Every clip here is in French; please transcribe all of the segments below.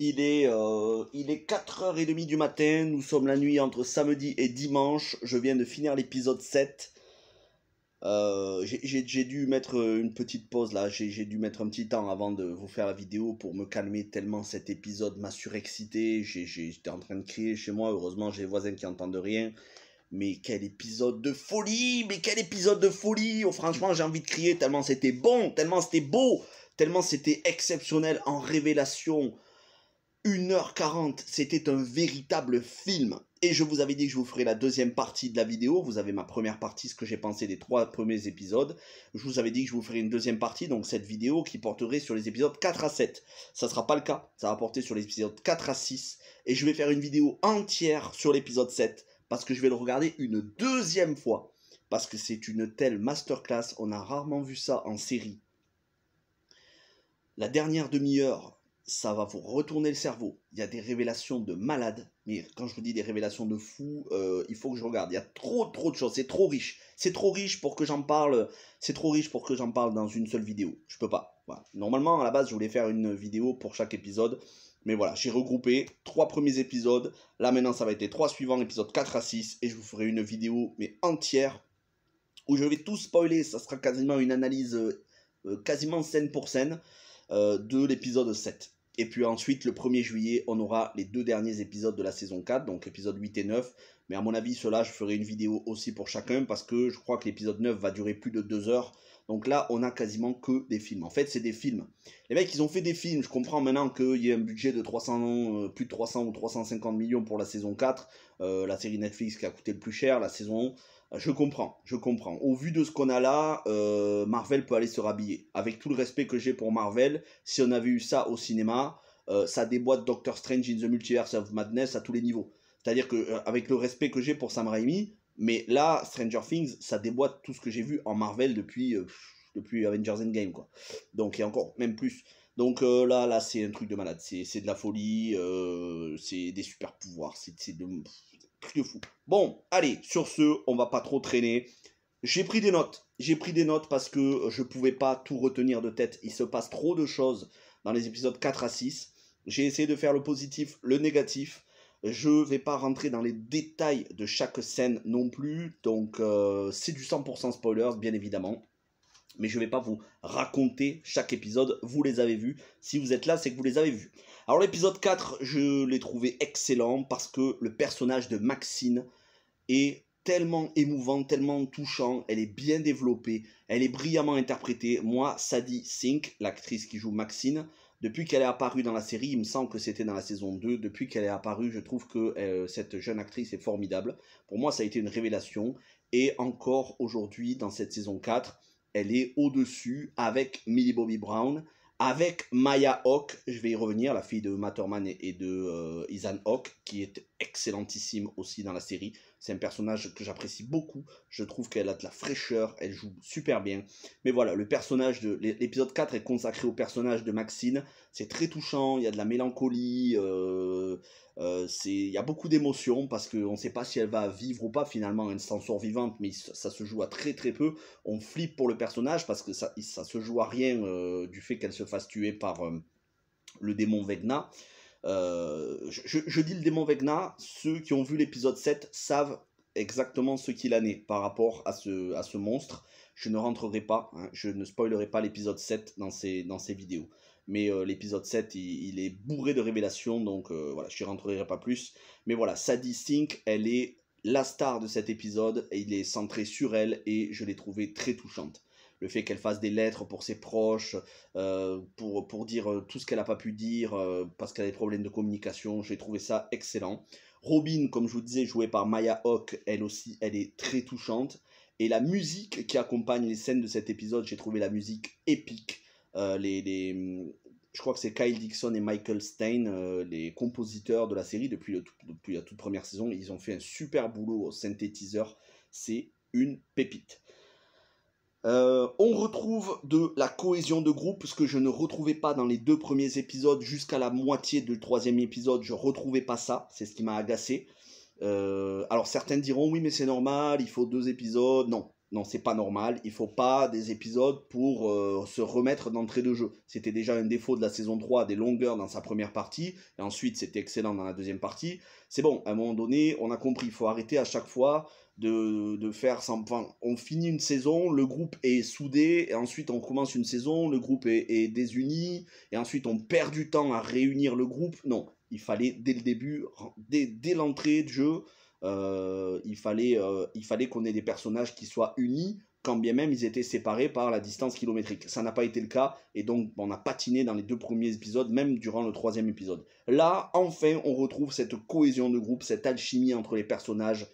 Il est 4h30 du matin, nous sommes la nuit entre samedi et dimanche, je viens de finir l'épisode 7. J'ai dû mettre une petite pause là, j'ai dû mettre un petit temps avant de vous faire la vidéo pour me calmer tellement cet épisode m'a surexcité, j'étais en train de crier chez moi, heureusement j'ai les voisins qui n'entendent rien. Mais quel épisode de folie! Mais quel épisode de folie! Oh, franchement, j'ai envie de crier tellement c'était bon, tellement c'était beau, tellement c'était exceptionnel en révélation. 1h40, c'était un véritable film. Et je vous avais dit que je vous ferai la deuxième partie de la vidéo. Vous avez ma première partie, ce que j'ai pensé des 3 premiers épisodes. Je vous avais dit que je vous ferai une deuxième partie, donc cette vidéo qui porterait sur les épisodes 4 à 7. Ça ne sera pas le cas, ça va porter sur les épisodes 4 à 6. Et je vais faire une vidéo entière sur l'épisode 7, parce que je vais le regarder une deuxième fois. Parce que c'est une telle masterclass, on a rarement vu ça en série. La dernière demi-heure, ça va vous retourner le cerveau. Il y a des révélations de malades. Mais quand je vous dis des révélations de fous, il faut que je regarde. Il y a trop de choses. C'est trop riche. C'est trop riche pour que j'en parle. C'est trop riche pour que j'en parle dans une seule vidéo. Je peux pas. Voilà. Normalement, à la base, je voulais faire une vidéo pour chaque épisode. Mais voilà, j'ai regroupé 3 premiers épisodes. Là, maintenant, ça va être les 3 suivants, épisodes 4 à 6. Et je vous ferai une vidéo, mais entière, où je vais tout spoiler. Ça sera quasiment une analyse quasiment scène pour scène de l'épisode 7. Et puis ensuite, le 1er juillet, on aura les 2 derniers épisodes de la saison 4, donc épisode 8 et 9. Mais à mon avis, ceux-là, je ferai une vidéo aussi pour chacun, parce que je crois que l'épisode 9 va durer plus de 2 heures. Donc là, on a quasiment que des films. En fait, c'est des films. Les mecs, ils ont fait des films. Je comprends maintenant qu'il y a un budget de plus de 300 ou 350 millions pour la saison 4. La série Netflix qui a coûté le plus cher, la saison 1. Je comprends. Au vu de ce qu'on a là, Marvel peut aller se rhabiller. Avec tout le respect que j'ai pour Marvel, si on avait eu ça au cinéma, ça déboîte Doctor Strange in the Multiverse of Madness à tous les niveaux. C'est-à-dire que, avec le respect que j'ai pour Sam Raimi, mais là, Stranger Things, ça déboîte tout ce que j'ai vu en Marvel depuis Avengers Endgame, quoi. Donc, et encore, même plus. Donc là, c'est un truc de malade. C'est de la folie, c'est des super pouvoirs, c'est de truc de fou. Bon, allez, sur ce, on va pas trop traîner. J'ai pris des notes parce que je pouvais pas tout retenir de tête. Il se passe trop de choses dans les épisodes 4 à 6. J'ai essayé de faire le positif, le négatif. Je vais pas rentrer dans les détails de chaque scène non plus. Donc c'est du 100% spoilers, bien évidemment. Mais je ne vais pas vous raconter chaque épisode, vous les avez vus. Si vous êtes là, c'est que vous les avez vus. Alors l'épisode 4, je l'ai trouvé excellent parce que le personnage de Maxine est tellement émouvant, tellement touchant, elle est bien développée, elle est brillamment interprétée. Moi, Sadie Sink, l'actrice qui joue Maxine, depuis qu'elle est apparue dans la série, il me semble que c'était dans la saison 2, depuis qu'elle est apparue, je trouve que cette jeune actrice est formidable. Pour moi, ça a été une révélation. Et encore aujourd'hui, dans cette saison 4, elle est au-dessus avec Millie Bobby Brown, avec Maya Hawke, je vais y revenir, la fille de Matt Herman et de Ethan Hawke, qui est excellentissime aussi dans la série. C'est un personnage que j'apprécie beaucoup, je trouve qu'elle a de la fraîcheur, elle joue super bien. Mais voilà, le personnage de l'épisode 4 est consacré au personnage de Maxine, c'est très touchant, il y a de la mélancolie, il y a beaucoup d'émotions parce qu'on ne sait pas si elle va vivre ou pas, finalement elle s'en sort vivante, mais ça se joue à très peu. On flippe pour le personnage parce que ça se joue à rien du fait qu'elle se fasse tuer par le démon Vecna. Je dis le démon Vecna, ceux qui ont vu l'épisode 7 savent exactement ce qu'il en est par rapport à ce monstre. Je ne rentrerai pas, hein, je ne spoilerai pas l'épisode 7 dans ces vidéos. Mais l'épisode 7, il est bourré de révélations, donc voilà, je n'y rentrerai pas plus. Mais voilà, Sadie Sink, elle est la star de cet épisode, et il est centré sur elle, et je l'ai trouvée très touchante. Le fait qu'elle fasse des lettres pour ses proches, pour dire tout ce qu'elle n'a pas pu dire, parce qu'elle a des problèmes de communication, j'ai trouvé ça excellent. Robin, comme je vous disais, jouée par Maya Hawke, elle aussi, elle est très touchante. Et la musique qui accompagne les scènes de cet épisode, j'ai trouvé la musique épique. Je crois que c'est Kyle Dixon et Michael Stein, les compositeurs de la série depuis la toute première saison. Ils ont fait un super boulot au synthétiseur. C'est une pépite. On retrouve de la cohésion de groupe, ce que je ne retrouvais pas dans les 2 premiers épisodes. Jusqu'à la moitié du 3e épisode, je ne retrouvais pas ça. C'est ce qui m'a agacé. Alors certains diront, oui mais c'est normal, il faut 2 épisodes. Non, non, c'est pas normal. Il faut pas des épisodes pour se remettre d'entrée de jeu. C'était déjà un défaut de la saison 3, des longueurs dans sa première partie. Et ensuite, c'était excellent dans la deuxième partie. C'est bon, à un moment donné, on a compris. Il faut arrêter à chaque fois de faire... Enfin, on finit une saison, le groupe est soudé. Et ensuite, on commence une saison, le groupe est désuni. Et ensuite, on perd du temps à réunir le groupe. Non, il fallait, dès le début, dès l'entrée de jeu... il fallait qu'on ait des personnages qui soient unis, quand bien même ils étaient séparés par la distance kilométrique. Ça n'a pas été le cas, et donc on a patiné dans les 2 premiers épisodes, même durant le 3e épisode. Là, enfin, on retrouve cette cohésion de groupe, cette alchimie entre les personnages,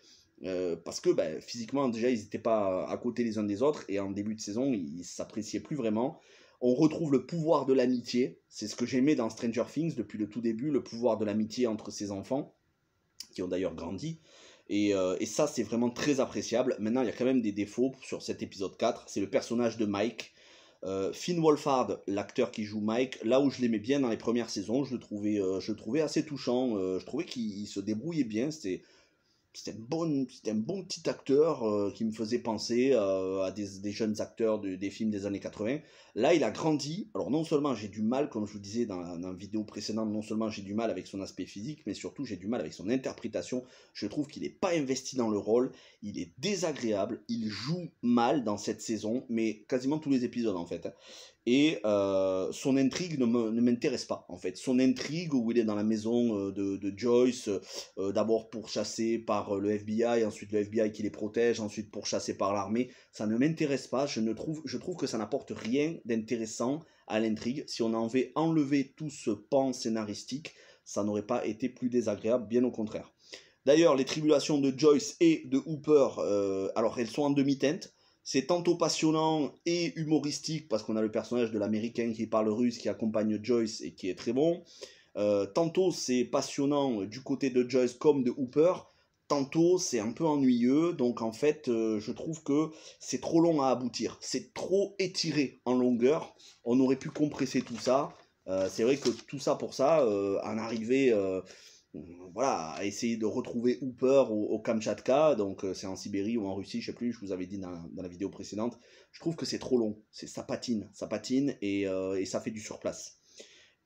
parce que physiquement, déjà, ils n'étaient pas à côté les uns des autres, et en début de saison, ils ne s'appréciaient plus vraiment. On retrouve le pouvoir de l'amitié, c'est ce que j'aimais dans Stranger Things depuis le tout début, le pouvoir de l'amitié entre ses enfants, qui ont d'ailleurs grandi. Et ça, c'est vraiment très appréciable. Maintenant, il y a quand même des défauts sur cet épisode 4. C'est le personnage de Mike. Finn Wolfhard, l'acteur qui joue Mike, là où je l'aimais bien dans les premières saisons, je le trouvais assez touchant. Je trouvais qu'il se débrouillait bien. C'était un bon petit acteur qui me faisait penser à des jeunes acteurs des films des années 80. Là, il a grandi. Alors non seulement j'ai du mal, comme je vous disais dans la vidéo précédente, non seulement j'ai du mal avec son aspect physique, mais surtout j'ai du mal avec son interprétation. Je trouve qu'il n'est pas investi dans le rôle, il est désagréable, il joue mal dans cette saison, mais quasiment tous les épisodes en fait. Et son intrigue ne m'intéresse pas, en fait. Son intrigue où il est dans la maison de Joyce, d'abord pourchassé par le FBI, ensuite le FBI qui les protège, ensuite pourchassé par l'armée, ça ne m'intéresse pas. Je trouve que ça n'apporte rien d'intéressant à l'intrigue. Si on avait enlevé tout ce pan scénaristique, ça n'aurait pas été plus désagréable, bien au contraire. D'ailleurs, les tribulations de Joyce et de Hooper, alors elles sont en demi-teinte. C'est tantôt passionnant et humoristique parce qu'on a le personnage de l'américain qui parle russe qui accompagne Joyce et qui est très bon. Tantôt c'est passionnant du côté de Joyce comme de Hooper. Tantôt c'est un peu ennuyeux. Donc en fait je trouve que c'est trop long à aboutir. C'est trop étiré en longueur. On aurait pu compresser tout ça. C'est vrai que tout ça pour ça, en arriver... voilà, à essayer de retrouver Hooper au Kamchatka, donc c'est en Sibérie ou en Russie, je sais plus, je vous avais dit dans la vidéo précédente, je trouve que c'est trop long, ça patine et ça fait du surplace.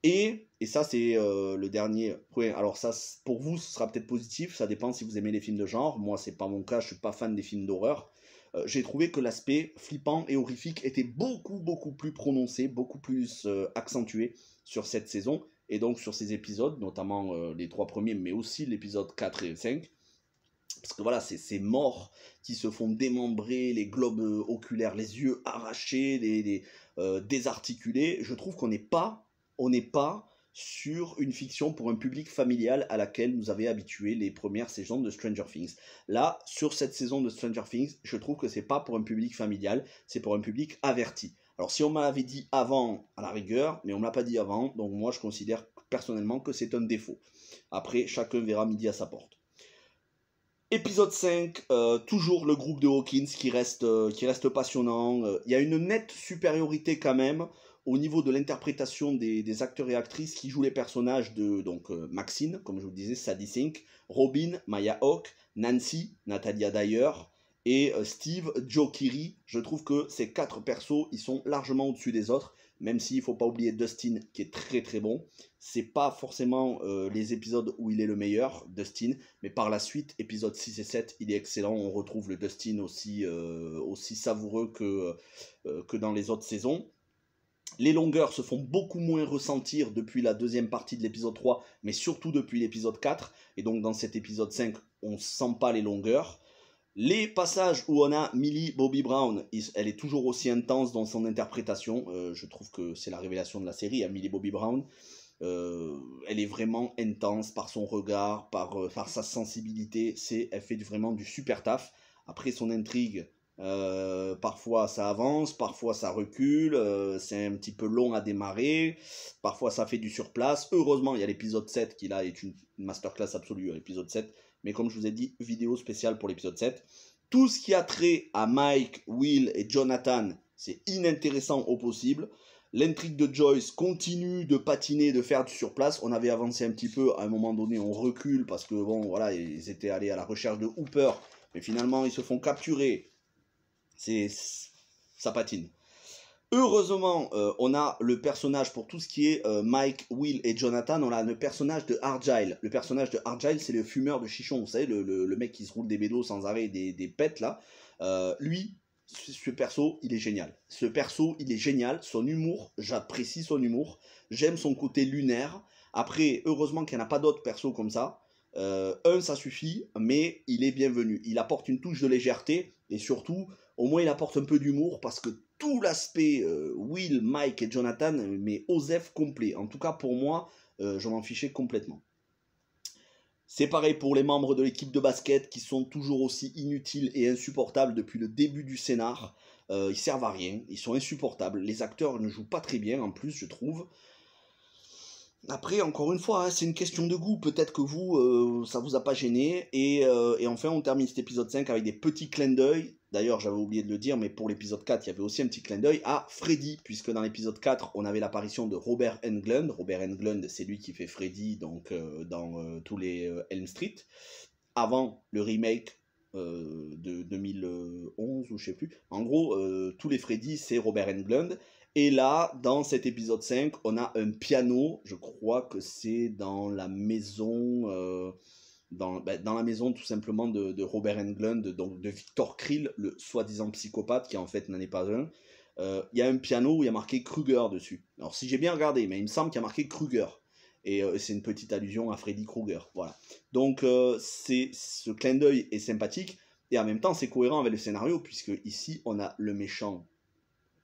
Et ça c'est le dernier point, alors ça pour vous ce sera peut-être positif, ça dépend si vous aimez les films de genre, moi c'est pas mon cas, je suis pas fan des films d'horreur. J'ai trouvé que l'aspect flippant et horrifique était beaucoup plus prononcé, beaucoup plus accentué sur cette saison, et donc sur ces épisodes, notamment les 3 premiers, mais aussi l'épisode 4 et 5, parce que voilà, c'est ces morts qui se font démembrer, les globes oculaires, les yeux arrachés, désarticulés. Je trouve qu'on n'est pas sur une fiction pour un public familial à laquelle nous avait habitué les premières saisons de Stranger Things. Là, sur cette saison de Stranger Things, je trouve que c'est pas pour un public familial, c'est pour un public averti. Alors si on m'avait dit avant, à la rigueur, mais on ne me l'a pas dit avant, donc moi je considère personnellement que c'est un défaut. Après, chacun verra midi à sa porte. Épisode 5, toujours le groupe de Hawkins qui reste passionnant. Il y a une nette supériorité quand même au niveau de l'interprétation des acteurs et actrices qui jouent les personnages de Maxine, comme je vous le disais, Sadie Sink, Robin, Maya Hawke, Nancy, Natalia Dyer, et Steve, Joe Keery. Je trouve que ces 4 persos, ils sont largement au-dessus des autres, même s'il ne faut pas oublier Dustin, qui est très bon. C'est pas forcément les épisodes où il est le meilleur, Dustin, mais par la suite, épisodes 6 et 7, il est excellent. On retrouve le Dustin aussi savoureux que dans les autres saisons. Les longueurs se font beaucoup moins ressentir depuis la deuxième partie de l'épisode 3, mais surtout depuis l'épisode 4. Et donc dans cet épisode 5, on ne sent pas les longueurs. Les passages où on a Millie Bobby Brown, elle est toujours aussi intense dans son interprétation. Je trouve que c'est la révélation de la série, Millie Bobby Brown. Elle est vraiment intense par son regard, par sa sensibilité. Elle fait vraiment du super taf. Après son intrigue, parfois ça avance, parfois ça recule, c'est un petit peu long à démarrer, parfois ça fait du surplace. Heureusement il y a l'épisode 7 qui là est une masterclass absolue, l'épisode 7, mais comme je vous ai dit, vidéo spéciale pour l'épisode 7. Tout ce qui a trait à Mike, Will et Jonathan, c'est inintéressant au possible. L'intrigue de Joyce continue de patiner, de faire du surplace. On avait avancé un petit peu, à un moment donné on recule parce que bon voilà, ils étaient allés à la recherche de Hooper, mais finalement ils se font capturer. Ça patine. Heureusement, on a le personnage pour tout ce qui est Mike, Will et Jonathan, on a le personnage de Argyle. Le personnage de Argyle, c'est le fumeur de chichon, vous savez, le mec qui se roule des bédos sans arrêt, des pets là. Lui, ce perso, il est génial. Ce perso, il est génial. Son humour, j'apprécie son humour. J'aime son côté lunaire. Après, heureusement qu'il n'y en a pas d'autres persos comme ça. Ça suffit, mais il est bienvenu. Il apporte une touche de légèreté et surtout, au moins, il apporte un peu d'humour parce que tout l'aspect Will, Mike et Jonathan, mais Osef complet. En tout cas, pour moi, je m'en fichais complètement. C'est pareil pour les membres de l'équipe de basket qui sont toujours aussi inutiles et insupportables depuis le début du scénar. Ils servent à rien, ils sont insupportables. Les acteurs ne jouent pas très bien en plus, je trouve. Après, encore une fois, hein, c'est une question de goût. Peut-être que vous, ça vous a pas gêné. Et enfin, on termine cet épisode 5 avec des petits clins d'œil. D'ailleurs, j'avais oublié de le dire, mais pour l'épisode 4, il y avait aussi un petit clin d'œil à Freddy, puisque dans l'épisode 4, on avait l'apparition de Robert Englund. Robert Englund, c'est lui qui fait Freddy donc, dans tous les Elm Street, avant le remake de 2011, ou je sais plus. En gros, tous les Freddy, c'est Robert Englund. Et là, dans cet épisode 5, on a un piano, je crois que c'est dans la maison... dans la maison tout simplement de Robert Englund, donc de Victor Krill, le soi-disant psychopathe qui en fait n'en est pas un. Il y a un piano où il y a marqué Krueger dessus. Alors si j'ai bien regardé, mais il me semble qu'il y a marqué Krueger. Et c'est une petite allusion à Freddy Krueger. Voilà. Donc ce clin d'œil est sympathique et en même temps c'est cohérent avec le scénario puisque ici on a le méchant,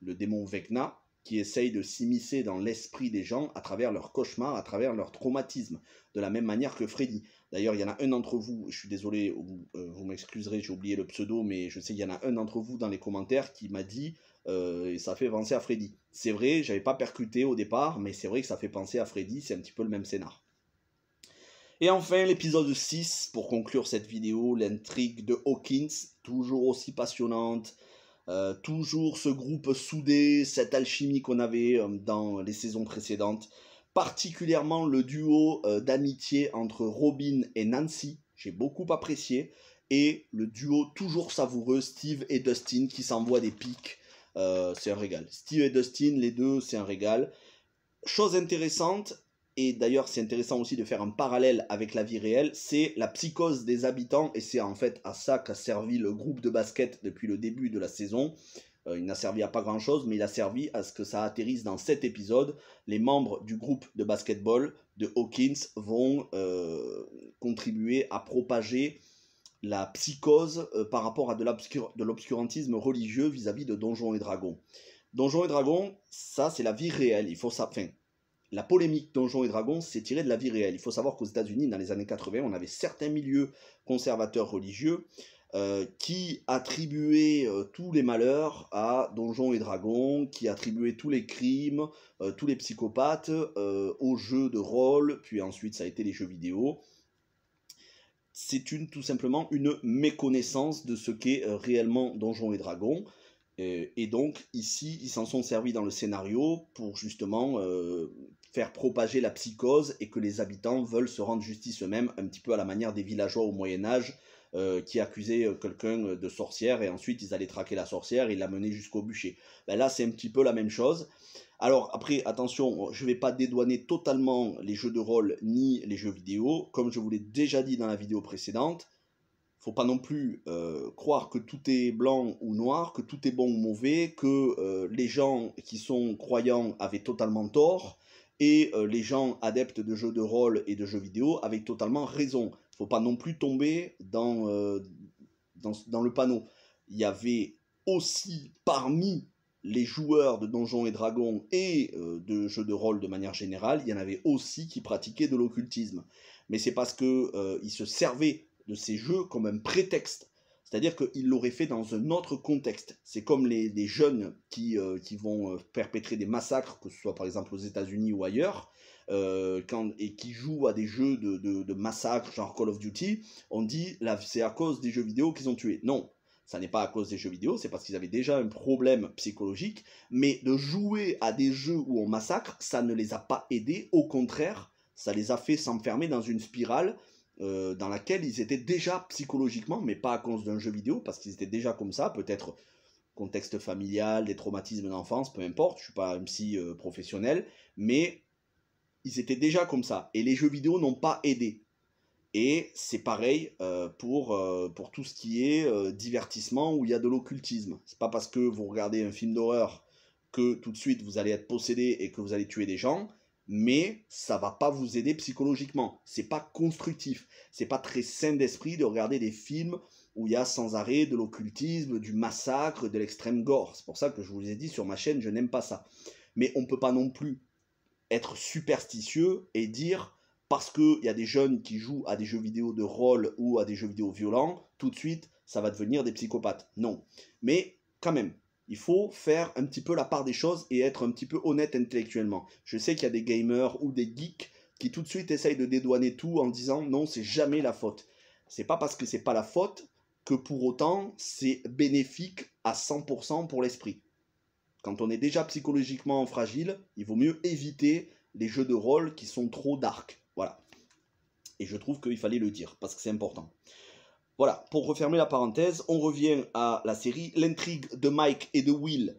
le démon Vecna, qui essaye de s'immiscer dans l'esprit des gens à travers leurs cauchemars, à travers leurs traumatismes, de la même manière que Freddy. D'ailleurs, il y en a un d'entre vous, je suis désolé, vous m'excuserez, j'ai oublié le pseudo, mais je sais qu'il y en a un d'entre vous dans les commentaires qui m'a dit et ça fait penser à Freddy. C'est vrai, j'avais pas percuté au départ, mais c'est vrai que ça fait penser à Freddy, c'est un petit peu le même scénar. Et enfin, l'épisode 6, pour conclure cette vidéo, l'intrigue de Hawkins, toujours aussi passionnante. Toujours ce groupe soudé, cette alchimie qu'on avait dans les saisons précédentes. Particulièrement le duo d'amitié entre Robin et Nancy, j'ai beaucoup apprécié. Et le duo toujours savoureux, Steve et Dustin, qui s'envoient des pics. C'est un régal. Steve et Dustin, les deux, c'est un régal. Chose intéressante, et d'ailleurs c'est intéressant aussi de faire un parallèle avec la vie réelle, c'est la psychose des habitants, et c'est en fait à ça qu'a servi le groupe de basket depuis le début de la saison. Il n'a servi à pas grand chose, mais il a servi à ce que ça atterrisse dans cet épisode. Les membres du groupe de basketball de Hawkins vont contribuer à propager la psychose par rapport à de l'obscurantisme religieux vis-à-vis de Donjons et Dragons. Donjons et Dragons, ça c'est la vie réelle, il faut ça... Enfin, la polémique Donjons et Dragons, c'est tiré de la vie réelle. Il faut savoir qu'aux États-Unis, dans les années 80, on avait certains milieux conservateurs religieux qui attribuaient tous les malheurs à Donjons et Dragons, qui attribuaient tous les crimes, tous les psychopathes aux jeux de rôle, puis ensuite ça a été les jeux vidéo. C'est tout simplement une méconnaissance de ce qu'est réellement Donjons et Dragons. Et donc, ici, ils s'en sont servis dans le scénario pour justement faire propager la psychose et que les habitants veulent se rendre justice eux-mêmes, un petit peu à la manière des villageois au Moyen-Âge qui accusaient quelqu'un de sorcière et ensuite ils allaient traquer la sorcière et la mener jusqu'au bûcher. Ben là, c'est un petit peu la même chose. Alors après, attention, je ne vais pas dédouaner totalement les jeux de rôle ni les jeux vidéo. Comme je vous l'ai déjà dit dans la vidéo précédente, faut pas non plus croire que tout est blanc ou noir, que tout est bon ou mauvais, que les gens qui sont croyants avaient totalement tort, et les gens adeptes de jeux de rôle et de jeux vidéo avaient totalement raison. Faut pas non plus tomber dans le panneau. Il y avait aussi parmi les joueurs de Donjons et Dragons et de jeux de rôle de manière générale, il y en avait aussi qui pratiquaient de l'occultisme. Mais c'est parce qu'ils se servaient de ces jeux comme un prétexte. C'est-à-dire qu'ils l'auraient fait dans un autre contexte. C'est comme les jeunes qui vont perpétrer des massacres, que ce soit par exemple aux États-Unis ou ailleurs, et qui jouent à des jeux de massacres, genre Call of Duty, on dit c'est à cause des jeux vidéo qu'ils ont tué. Non, ça n'est pas à cause des jeux vidéo, c'est parce qu'ils avaient déjà un problème psychologique, mais de jouer à des jeux où on massacre, ça ne les a pas aidés, au contraire, ça les a fait s'enfermer dans une spirale dans laquelle ils étaient déjà psychologiquement, mais pas à cause d'un jeu vidéo, parce qu'ils étaient déjà comme ça, peut-être contexte familial, des traumatismes d'enfance, peu importe, je suis pas un psy professionnel, mais ils étaient déjà comme ça. Et les jeux vidéo n'ont pas aidé. Et c'est pareil pour tout ce qui est divertissement où il y a de l'occultisme. C'est pas parce que vous regardez un film d'horreur que tout de suite vous allez être possédé et que vous allez tuer des gens, mais ça va pas vous aider psychologiquement. C'est pas constructif. C'est pas très sain d'esprit de regarder des films où il y a sans arrêt de l'occultisme, du massacre, de l'extrême gore. C'est pour ça que je vous ai dit sur ma chaîne, je n'aime pas ça. Mais on peut pas non plus être superstitieux et dire parce qu'il y a des jeunes qui jouent à des jeux vidéo de rôle ou à des jeux vidéo violents, tout de suite, ça va devenir des psychopathes. Non. Mais quand même, il faut faire un petit peu la part des choses et être un petit peu honnête intellectuellement. Je sais qu'il y a des gamers ou des geeks qui tout de suite essayent de dédouaner tout en disant non, c'est jamais la faute. C'est pas parce que c'est pas la faute que pour autant c'est bénéfique à 100% pour l'esprit. Quand on est déjà psychologiquement fragile, il vaut mieux éviter les jeux de rôle qui sont trop dark. Voilà. Et je trouve qu'il fallait le dire, parce que c'est important. Voilà, pour refermer la parenthèse, on revient à la série. L'intrigue de Mike et de Will,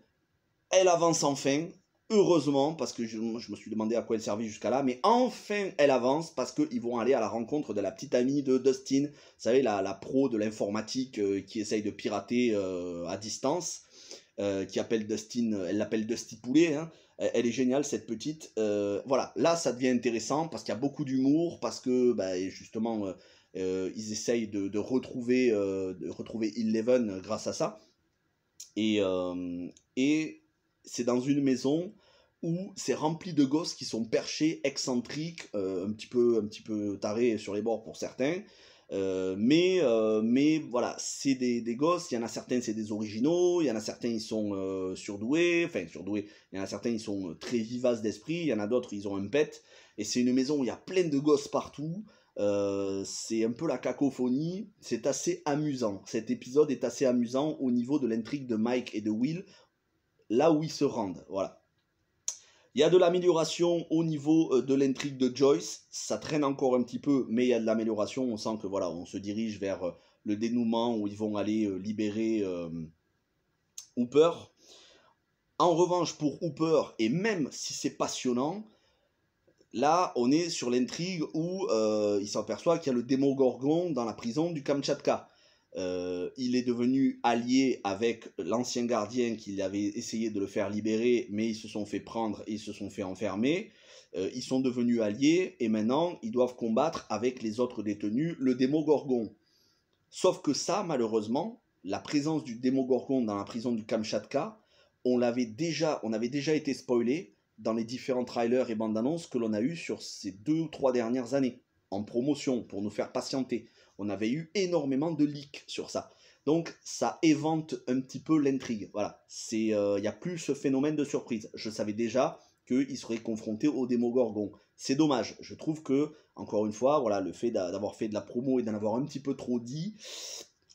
elle avance enfin. Heureusement, parce que je me suis demandé à quoi elle servait jusqu'à là, mais enfin elle avance parce qu'ils vont aller à la rencontre de la petite amie de Dustin, vous savez, la pro de l'informatique qui essaye de pirater à distance. Qui appelle Dustin, elle l'appelle Dusty Poulet, hein. Elle est géniale cette petite. Voilà, là ça devient intéressant parce qu'il y a beaucoup d'humour, parce que bah, justement ils essayent de retrouver Eleven grâce à ça. Et c'est dans une maison où c'est rempli de gosses qui sont perchés, excentriques, un petit peu tarés sur les bords pour certains. Mais voilà, c'est des gosses, il y en a certains c'est des originaux, il y en a certains ils sont surdoués, il y en a certains ils sont très vivaces d'esprit, il y en a d'autres ils ont un pet, et c'est une maison où il y a plein de gosses partout, c'est un peu la cacophonie, c'est assez amusant, cet épisode est assez amusant au niveau de l'intrigue de Mike et de Will, là où ils se rendent, voilà. Il y a de l'amélioration au niveau de l'intrigue de Joyce, ça traîne encore un petit peu, mais il y a de l'amélioration, on sent que voilà, on se dirige vers le dénouement où ils vont aller libérer Hooper. En revanche, pour Hooper, et même si c'est passionnant, là, on est sur l'intrigue où il s'aperçoit qu'il y a le Démogorgon dans la prison du Kamtchatka. Il est devenu allié avec l'ancien gardien qui avait essayé de le faire libérer, mais ils se sont fait prendre et ils se sont fait enfermer. Ils sont devenus alliés et maintenant ils doivent combattre avec les autres détenus le Démogorgon. Sauf que ça, malheureusement, la présence du Démogorgon dans la prison du Kamchatka, on avait déjà été spoilé dans les différents trailers et bandes annonces que l'on a eu sur ces 2 ou 3 dernières années, en promotion, pour nous faire patienter. On avait eu énormément de leaks sur ça. Donc ça évente un petit peu l'intrigue. Voilà, il n'y a plus ce phénomène de surprise. Je savais déjà qu'il serait confronté au Démogorgon. C'est dommage. Je trouve que, encore une fois, voilà, le fait d'avoir fait de la promo et d'en avoir un petit peu trop dit,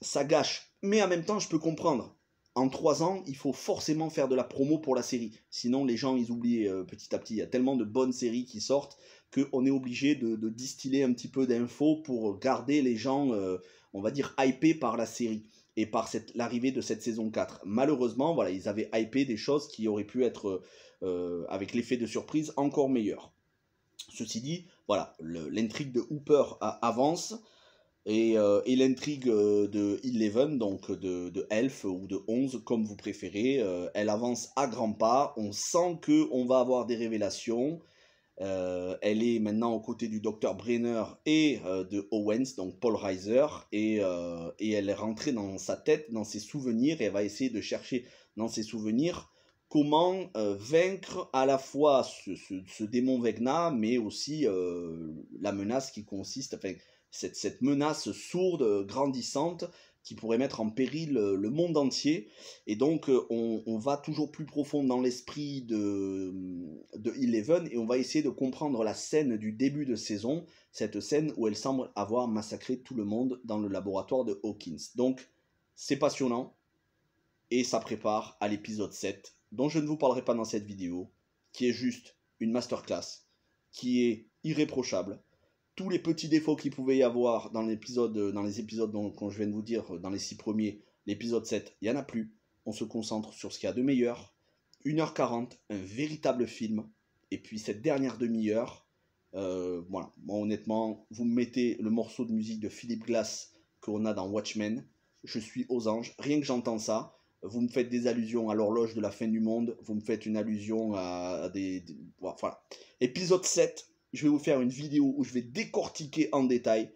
ça gâche. Mais en même temps, je peux comprendre. En 3 ans, il faut forcément faire de la promo pour la série. Sinon, les gens, ils oublient petit à petit. Il y a tellement de bonnes séries qui sortent qu'on est obligé de distiller un petit peu d'infos pour garder les gens, on va dire, hypés par la série et par l'arrivée de cette saison 4. Malheureusement, voilà, ils avaient hypé des choses qui auraient pu être, avec l'effet de surprise, encore meilleures. Ceci dit, voilà, l'intrigue de Hooper avance. Et l'intrigue de Eleven, donc de Elf ou de 11, comme vous préférez, elle avance à grands pas. On sent qu'on va avoir des révélations. Elle est maintenant aux côtés du Dr Brenner et de Owens, donc Paul Reiser. Et elle est rentrée dans sa tête, dans ses souvenirs, et elle va essayer de chercher dans ses souvenirs comment vaincre à la fois ce démon Vecna, mais aussi la menace qui consiste... Enfin, cette menace sourde, grandissante, qui pourrait mettre en péril le monde entier. Et donc, on va toujours plus profond dans l'esprit de Eleven, et on va essayer de comprendre la scène du début de saison, cette scène où elle semble avoir massacré tout le monde dans le laboratoire de Hawkins. Donc, c'est passionnant, et ça prépare à l'épisode 7, dont je ne vous parlerai pas dans cette vidéo, qui est juste une masterclass, qui est irréprochable. Tous les petits défauts qu'il pouvait y avoir dans les épisodes dont je viens de vous dire, dans les 6 premiers, l'épisode 7, il n'y en a plus. on se concentre sur ce qu'il y a de meilleur. 1h40, un véritable film. Et puis cette dernière demi-heure, voilà, moi honnêtement, vous me mettez le morceau de musique de Philip Glass qu'on a dans Watchmen, je suis aux anges, rien que j'entends ça, vous me faites des allusions à l'horloge de la fin du monde, vous me faites une allusion à voilà. Épisode 7, je vais vous faire une vidéo où je vais décortiquer en détail,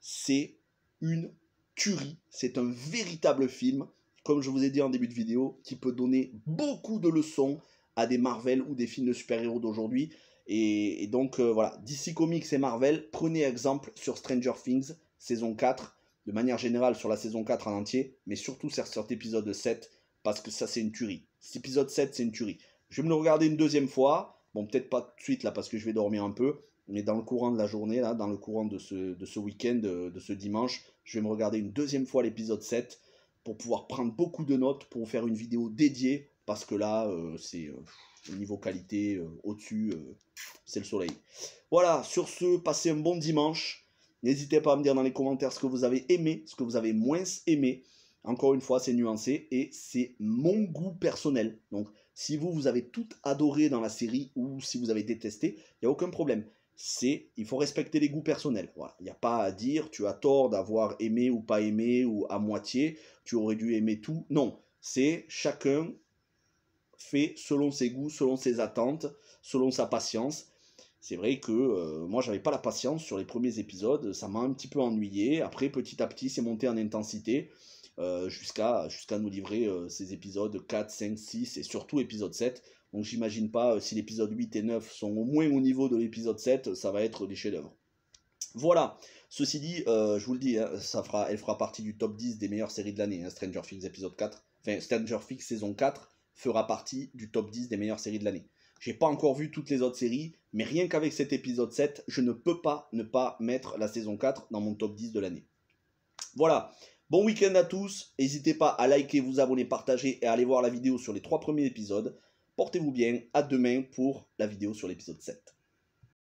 c'est une tuerie, c'est un véritable film, comme je vous ai dit en début de vidéo, qui peut donner beaucoup de leçons à des Marvel ou des films de super-héros d'aujourd'hui. Et donc voilà, DC Comics et Marvel, prenez exemple sur Stranger Things, saison 4, de manière générale sur la saison 4 en entier, mais surtout sur cet épisode 7, parce que ça c'est une tuerie. Cet épisode 7 c'est une tuerie. Je vais me le regarder une deuxième fois, bon peut-être pas tout de suite là parce que je vais dormir un peu, mais dans le courant de la journée, là, dans le courant de ce week-end, de ce dimanche, je vais me regarder une deuxième fois l'épisode 7 pour pouvoir prendre beaucoup de notes, pour vous faire une vidéo dédiée, parce que là, c'est au niveau qualité, au-dessus, c'est le soleil. Voilà, sur ce, passez un bon dimanche. N'hésitez pas à me dire dans les commentaires ce que vous avez aimé, ce que vous avez moins aimé. Encore une fois, c'est nuancé et c'est mon goût personnel. Donc, si vous avez tout adoré dans la série ou si vous avez détesté, il n'y a aucun problème. Il faut respecter les goûts personnels. Voilà. Il n'y a pas à dire tu as tort d'avoir aimé ou pas aimé ou à moitié, tu aurais dû aimer tout. Non, c'est chacun fait selon ses goûts, selon ses attentes, selon sa patience. C'est vrai que moi j'avais pas la patience sur les premiers épisodes, ça m'a un petit peu ennuyé. Après petit à petit c'est monté en intensité jusqu'à nous livrer ces épisodes 4, 5, 6 et surtout épisode 7. Donc j'imagine pas si l'épisode 8 et 9 sont au moins au niveau de l'épisode 7, ça va être des chefs-d'œuvre. Voilà, ceci dit, je vous le dis, hein, elle fera partie du top 10 des meilleures séries de l'année, hein, Stranger Things épisode 4. Enfin, Stranger Things saison 4 fera partie du top 10 des meilleures séries de l'année. J'ai pas encore vu toutes les autres séries, mais rien qu'avec cet épisode 7, je ne peux pas ne pas mettre la saison 4 dans mon top 10 de l'année. Voilà, bon week-end à tous, n'hésitez pas à liker, vous abonner, partager et à aller voir la vidéo sur les 3 premiers épisodes. Portez-vous bien, à demain pour la vidéo sur l'épisode 7.